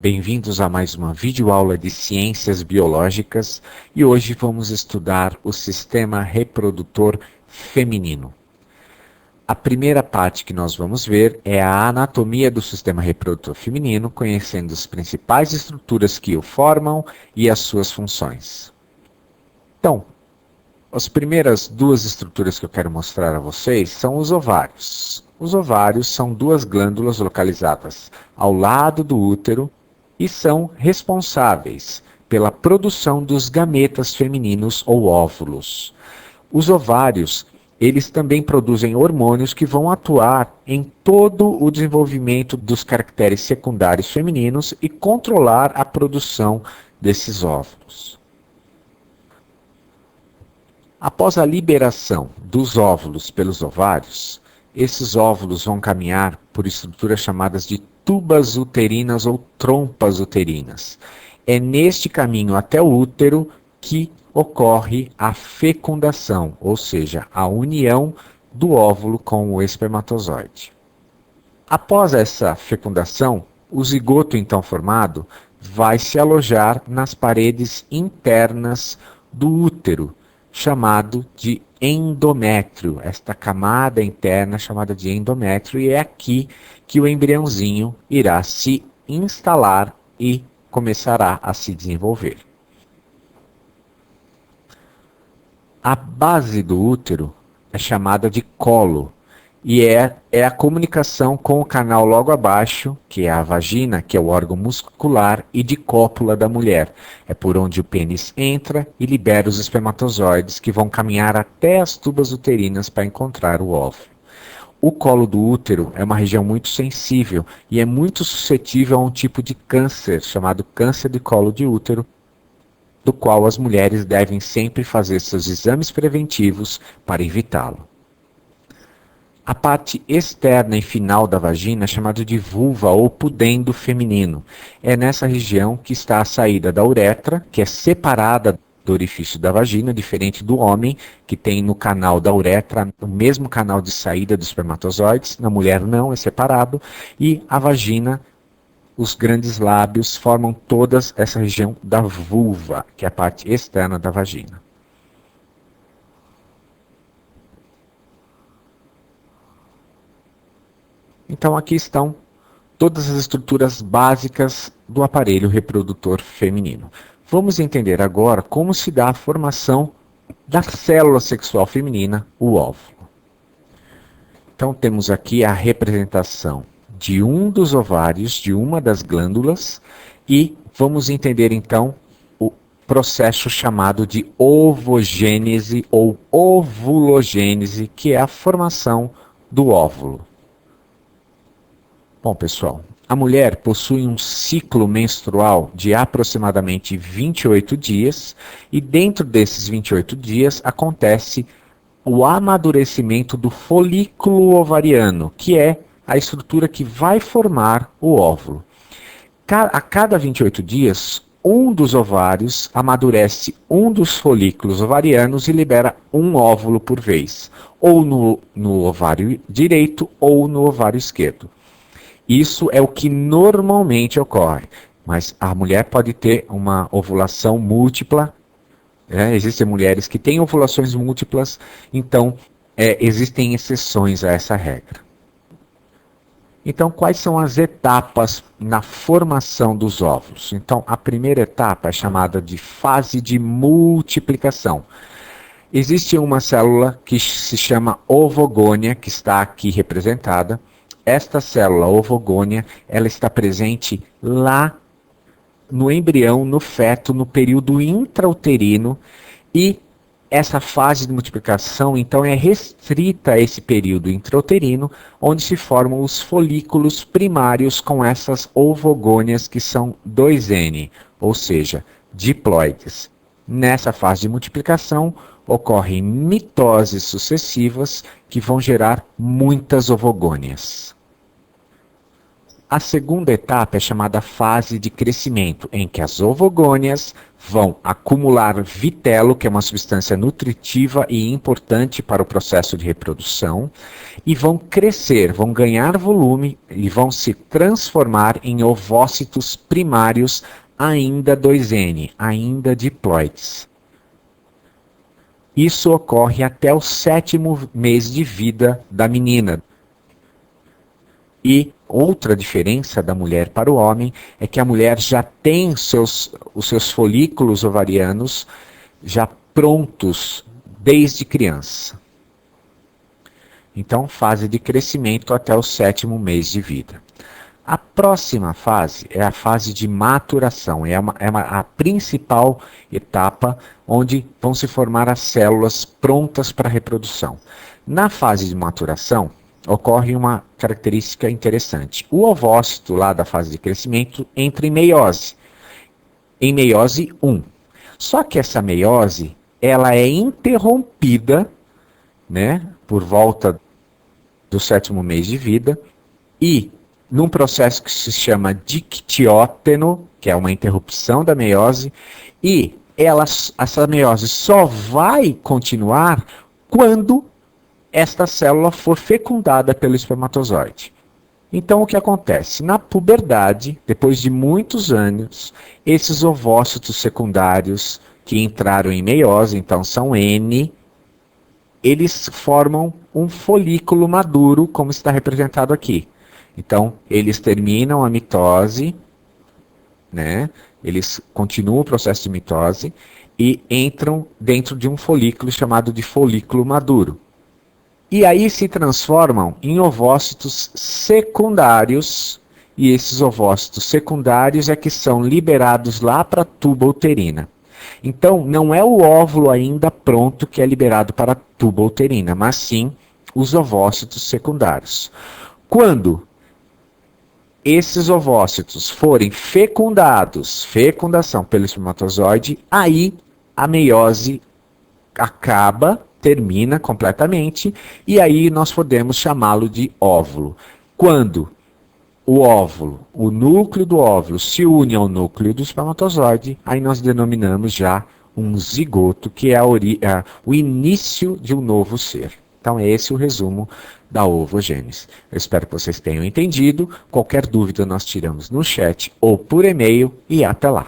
Bem-vindos a mais uma videoaula de Ciências Biológicas e hoje vamos estudar o sistema reprodutor feminino. A primeira parte que nós vamos ver é a anatomia do sistema reprodutor feminino, conhecendo as principais estruturas que o formam e as suas funções. Então, as primeiras duas estruturas que eu quero mostrar a vocês são os ovários. Os ovários são duas glândulas localizadas ao lado do útero e são responsáveis pela produção dos gametas femininos ou óvulos. Os ovários, eles também produzem hormônios que vão atuar em todo o desenvolvimento dos caracteres secundários femininos e controlar a produção desses óvulos. Após a liberação dos óvulos pelos ovários, esses óvulos vão caminhar por estruturas chamadas de tubas uterinas ou trompas uterinas. É neste caminho até o útero que ocorre a fecundação, ou seja, a união do óvulo com o espermatozoide. Após essa fecundação, o zigoto então formado vai se alojar nas paredes internas do útero, chamado de endométrio, esta camada interna chamada de endométrio, e é aqui que o embriãozinho irá se instalar e começará a se desenvolver. A base do útero é chamada de colo e é a comunicação com o canal logo abaixo, que é a vagina, que é o órgão muscular, e de cópula da mulher. É por onde o pênis entra e libera os espermatozoides que vão caminhar até as tubas uterinas para encontrar o óvulo. O colo do útero é uma região muito sensível e é muito suscetível a um tipo de câncer, chamado câncer de colo de útero, do qual as mulheres devem sempre fazer seus exames preventivos para evitá-lo. A parte externa e final da vagina é chamada de vulva ou pudendo feminino. É nessa região que está a saída da uretra, que é separada do orifício da vagina, diferente do homem, que tem no canal da uretra o mesmo canal de saída dos espermatozoides. Na mulher não, é separado. E a vagina, os grandes lábios, formam toda essa região da vulva, que é a parte externa da vagina. Então aqui estão todas as estruturas básicas do aparelho reprodutor feminino. Vamos entender agora como se dá a formação da célula sexual feminina, o óvulo. Então temos aqui a representação de um dos ovários, de uma das glândulas, e vamos entender então o processo chamado de ovogênese ou ovulogênese, que é a formação do óvulo. Bom, pessoal, a mulher possui um ciclo menstrual de aproximadamente 28 dias e dentro desses 28 dias acontece o amadurecimento do folículo ovariano, que é a estrutura que vai formar o óvulo. A cada 28 dias, um dos ovários amadurece um dos folículos ovarianos e libera um óvulo por vez, ou no ovário direito ou no ovário esquerdo. Isso é o que normalmente ocorre, mas a mulher pode ter uma ovulação múltipla. Existem mulheres que têm ovulações múltiplas, então existem exceções a essa regra. Então, quais são as etapas na formação dos óvulos? Então, a primeira etapa é chamada de fase de multiplicação. Existe uma célula que se chama ovogônia, que está aqui representada. Esta célula ovogônia, ela está presente lá no embrião, no feto, no período intrauterino, e essa fase de multiplicação, então, é restrita a esse período intrauterino, onde se formam os folículos primários com essas ovogônias que são 2N, ou seja, diploides. Nessa fase de multiplicação, ocorrem mitoses sucessivas que vão gerar muitas ovogônias. A segunda etapa é chamada fase de crescimento, em que as ovogônias vão acumular vitelo, que é uma substância nutritiva e importante para o processo de reprodução, e vão crescer, vão ganhar volume e vão se transformar em ovócitos primários ainda 2N, ainda diploides. Isso ocorre até o 7º mês de vida da menina. E outra diferença da mulher para o homem é que a mulher já tem os seus folículos ovarianos já prontos desde criança. Então, fase de crescimento até o 7º mês de vida. A próxima fase é a fase de maturação, a principal etapa onde vão se formar as células prontas para a reprodução. Na fase de maturação, ocorre uma característica interessante. O ovócito lá da fase de crescimento entra em meiose 1. Só que essa meiose, ela é interrompida, né, por volta do 7º mês de vida, e num processo que se chama dictióteno, que é uma interrupção da meiose, e essa meiose só vai continuar quando esta célula for fecundada pelo espermatozoide. Então, o que acontece? Na puberdade, depois de muitos anos, esses ovócitos secundários que entraram em meiose, então são N, eles formam um folículo maduro, como está representado aqui. Então, eles terminam a mitose, né? Eles continuam o processo de mitose e entram dentro de um folículo chamado de folículo maduro. E aí se transformam em ovócitos secundários, e esses ovócitos secundários é que são liberados lá para a tuba uterina. Então, não é o óvulo ainda pronto que é liberado para a tuba uterina, mas sim os ovócitos secundários. Quando esses ovócitos forem fecundados, fecundação pelo espermatozoide, aí a meiose acaba, termina completamente, e aí nós podemos chamá-lo de óvulo. Quando o óvulo, o núcleo do óvulo se une ao núcleo do espermatozoide, aí nós denominamos já um zigoto, que é o início de um novo ser. Então é esse o resumo da ovogênese. Eu espero que vocês tenham entendido. Qualquer dúvida nós tiramos no chat ou por e-mail, e até lá.